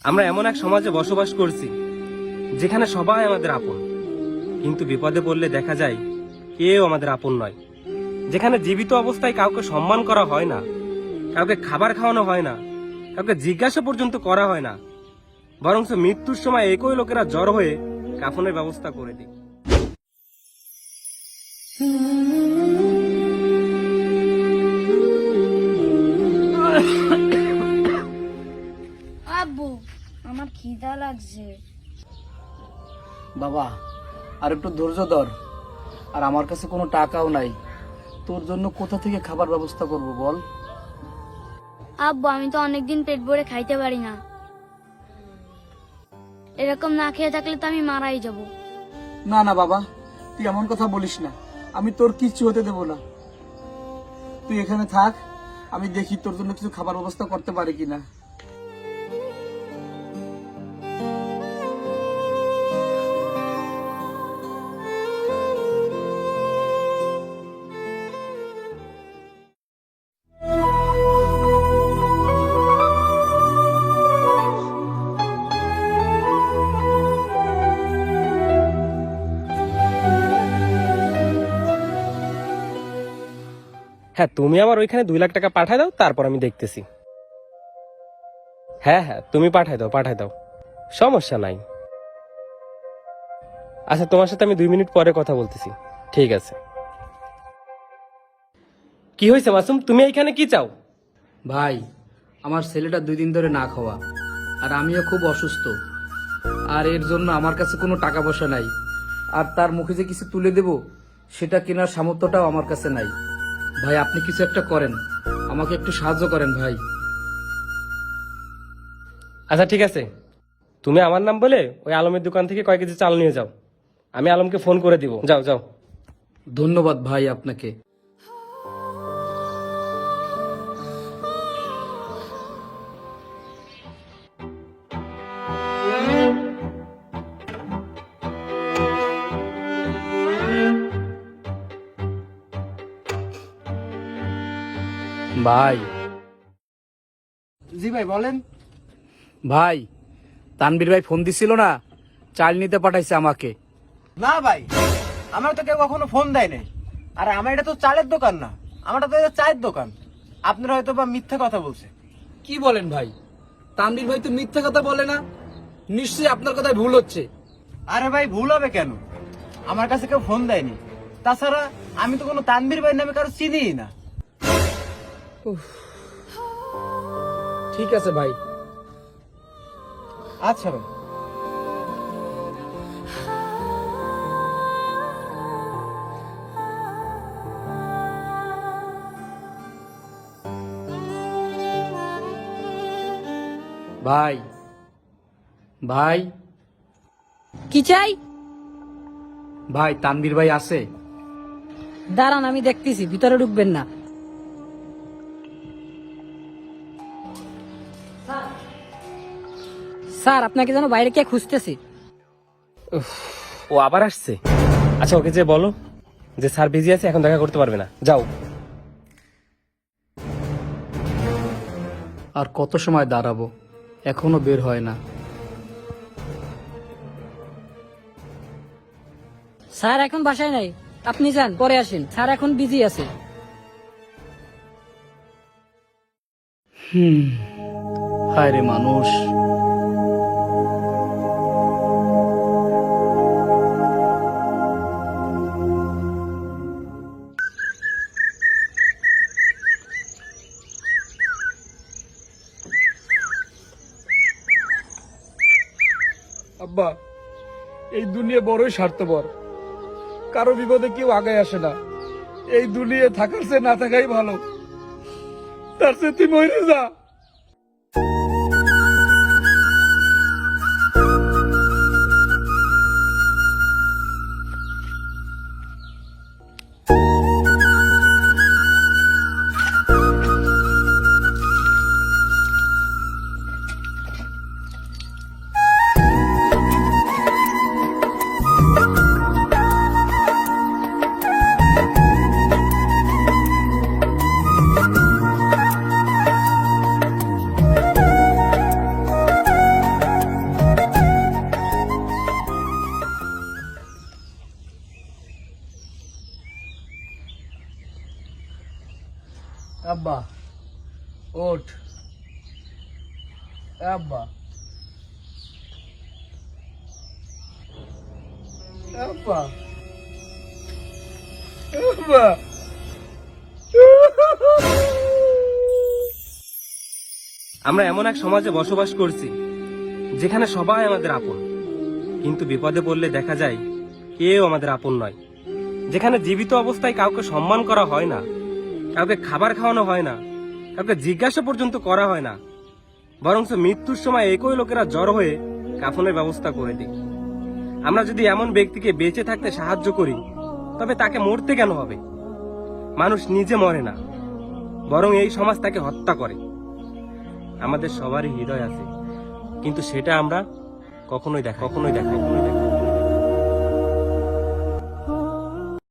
আমরা এমন এক সমাজে বসবাস করছি যেখানে সবাই আমাদের আপন, কিন্তু বিপদে পড়লে দেখা যায় কেউ আমাদের আপন নয়। যেখানে জীবিত অবস্থায় কাউকে সম্মান করা হয় না, কাউকে খাবার খাওয়ানো হয় না, কাউকে জিজ্ঞাসা পর্যন্ত করা হয় না, বরঞ্চ মৃত্যুর সময় একই লোকেরা জড়ো হয়ে কাফনের ব্যবস্থা করে দেয়। আব্বু, আমার খিদা লাগছে। বাবা, আর একটু ধৈর্য ধর। আর আমার কাছে কোনো টাকাও নাই, তোর জন্য কোথা থেকে খাবার ব্যবস্থা করব বল? আব্বু, আমি তো অনেকদিন পেট ভরে খাইতে পারি না। এরকম না খেয়ে থাকলে তো আমি মারাই যাব। না না বাবা, তুই এমন কথা বলিস না। আমি তোর কিচ্ছু হতে দেব না। তুই এখানে থাক, আমি দেখি তোর জন্য কিছু খাবার ব্যবস্থা করতে পারি কিনা। হ্যাঁ, তুমি আমার ওইখানে 2 লাখ টাকা পাঠায় দাও, তারপর আমি দেখতেছি। হ্যাঁ হ্যাঁ, তুমি পাঠায় দাও, সমস্যা নাই। আচ্ছা, তোমার সাথে আমি 2 মিনিট পরে কথা বলতেছি। ঠিক আছে। কি হয়েছে মাসুম, তুমি এইখানে কি চাও? ভাই, আমার ছেলেটা 2 দিন ধরে না খাওয়া, আর আমিও খুব অসুস্থ। আর এর জন্য আমার কাছে কোনো টাকা পয়সা নাই। আর তার মুখে যে কিছু তুলে দেব, সেটা কেনার সামর্থ্যটাও আমার কাছে নাই। ভাই, আপনি কিছু একটা করেন, আমাকে একটু সাহায্য করেন ভাই। আচ্ছা ঠিক আছে, তুমি আমার নাম বলে ওই আলমের দোকান থেকে কয়েক কেজি চাল নিয়ে যাও। আমি আলমকে ফোন করে দিব। যাও যাও। ধন্যবাদ ভাই আপনাকে। ভাই, জি ভাই বলেন। ভাই, তানবীর ভাই ফোন দিছিল না, চাল নিতে পাঠাইছে আমাকে। না ভাই, আমার তো কেউ কখনো ফোন দেয় নাই। আর আমার এটা তো চালের দোকান না, আমারটা তো এটা চায়ের দোকান। আপনারা হয়তো বা মিথ্যা কথা বলছে। কি বলেন ভাই? তানবীর ভাই তো মিথ্যা কথা বলে না, নিশ্চয়ই আপনার কথায় ভুল হচ্ছে। আরে ভাই, ভুল হবে কেন? আমার কাছে কেউ ফোন দেয়নি। তাছাড়া আমি তো কোনো তানভীর ভাই নামে কারো চিনিই না। ঠিক আছে ভাই। আচ্ছা ভাই। ভাই, ভাই, কি চাই? ভাই, তানবীর ভাই আছে? দাঁড়ান, আমি দেখতেছি, ভিতরে ঢুকবেন না। স্যার, আপনাকে যেন বাইরে কে খুঁজতেছি। ও আবার আসছে? আচ্ছা, ওকে যে বলো যে স্যার বিজি আছে, এখন দেখা করতে পারবে না। যাও। আর কত সময় দাঁড়াবো, এখনো বের হয় না। স্যার এখন বাসায় নাই, আপনি যান, পরে আসেন। স্যার এখন বিজি আছে। হায় রে মানুষ। আব্বা, এই দুনিয়া বড়ই স্বার্থপর। কারো বিপদে কেউ আগে আসে না। এই দুনিয়া থাকার চেয়ে না থাকাই ভালো। তার চেয়ে তুই মরে যা। আব্বা ওঠ, আব্বা আব্বা আব্বা। আমরা এমন এক সমাজে বসবাস করছি যেখানে সবাই আমাদের আপন, কিন্তু বিপদে পড়লে দেখা যায় কেউ আমাদের আপন নয়। যেখানে জীবিত অবস্থায় কাউকে সম্মান করা হয় না, কাউকে খাবার খাওয়ানো হয় না, কাউকে জিজ্ঞাসা পর্যন্ত করা হয় না, বরঞ্চ মৃত্যুর সময় একই লোকেরা জড়ো হয়ে কাফনের ব্যবস্থা করে দিই। আমরা যদি এমন ব্যক্তিকে বেঁচে থাকতে সাহায্য করি, তবে তাকে মরতে কেন হবে? মানুষ নিজে মরে না, বরং এই সমাজ তাকে হত্যা করে। আমাদের সবারই হৃদয় আছে, কিন্তু সেটা আমরা কখনোই দেখাই না।